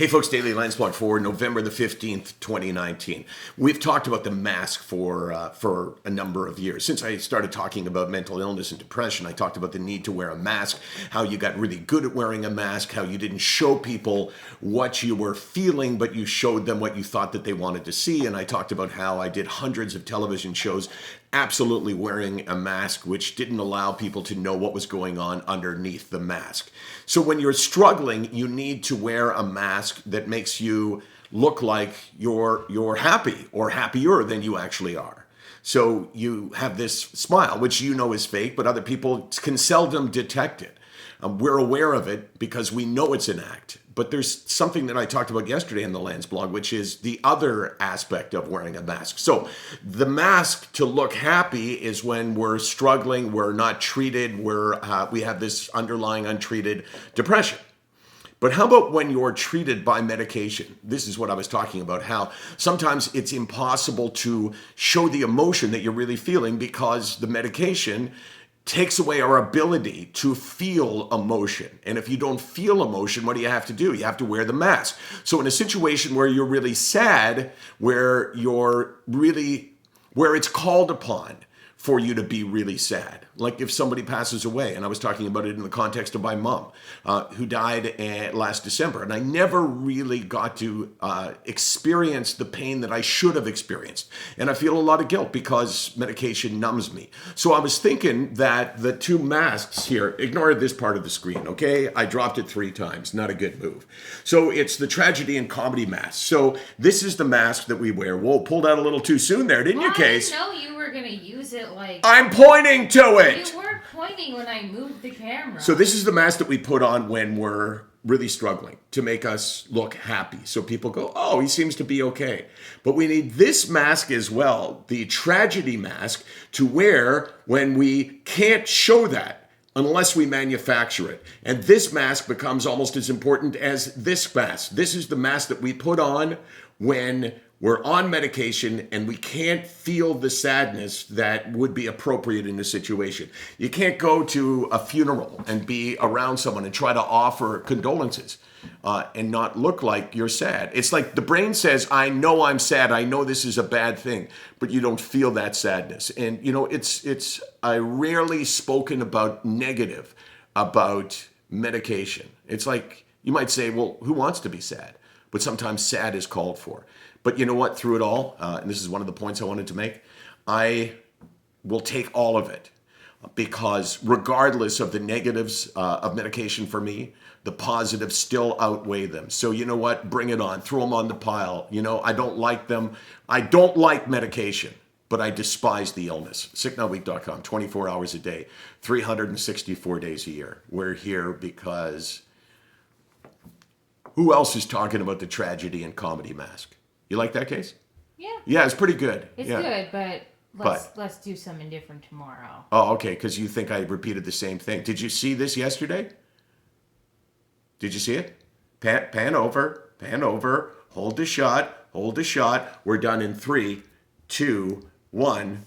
Hey folks, Daily Landsblog for November the 15th, 2019. We've talked about the mask for a number of years. Since I started talking about mental illness and depression, I talked about the need to wear a mask, how you got really good at wearing a mask, how you didn't show people what you were feeling, but you showed them what you thought that they wanted to see. And I talked about how I did hundreds of television shows absolutely wearing a mask, which didn't allow people to know what was going on underneath the mask. So when you're struggling, you need to wear a mask that makes you look like you're happy or happier than you actually are. So you have this smile, which you know is fake, but other people can seldom detect it. We're aware of it because we know it's an act. But there's something that I talked about yesterday in the Landsblog, which is the other aspect of wearing a mask. So the mask to look happy is when we're struggling, we're not treated, we have this underlying untreated depression. But how about when you're treated by medication? This is what I was talking about, how sometimes it's impossible to show the emotion that you're really feeling because the medication takes away our ability to feel emotion. And if you don't feel emotion, what do you have to do? You have to wear the mask. So in a situation where you're really sad, where it's called upon for you to be really sad, like if somebody passes away, and I was talking about it in the context of my mom, who died last December, and I never really got to experience the pain that I should have experienced, and I feel a lot of guilt because medication numbs me. So I was thinking that the two masks here, ignore this part of the screen, okay? I dropped it 3 times, not a good move. So it's the tragedy and comedy mask. So this is the mask that we wear. Whoa, pulled out a little too soon there, didn't you, Case? I didn't know you were going to use it like... I'm pointing to it! You weren't pointing when I moved the camera. So this is the mask that we put on when we're really struggling to make us look happy. So people go, oh, he seems to be okay. But we need this mask as well, the tragedy mask, to wear when we can't show that unless we manufacture it. And this mask becomes almost as important as this mask. This is the mask that we put on when we're on medication and we can't feel the sadness that would be appropriate in this situation. You can't go to a funeral and be around someone and try to offer condolences and not look like you're sad. It's like the brain says, I know I'm sad. I know this is a bad thing, but you don't feel that sadness. And you know, I rarely spoken about negative about medication. It's like, you might say, well, who wants to be sad? But sometimes sad is called for. But you know what, through it all, and this is one of the points I wanted to make, I will take all of it because regardless of the negatives of medication for me, the positives still outweigh them. So you know what, bring it on, throw them on the pile. You know, I don't like them. I don't like medication, but I despise the illness. SickNotWeak.com, 24 hours a day, 364 days a year. We're here because who else is talking about the tragedy and comedy mask? You like that, Case? Yeah. Yeah, it's pretty good. It's good, but let's do something different tomorrow. Oh, okay, because you think I repeated the same thing. Did you see this yesterday? Did you see it? Pan over, hold the shot. We're done in 3, 2, 1.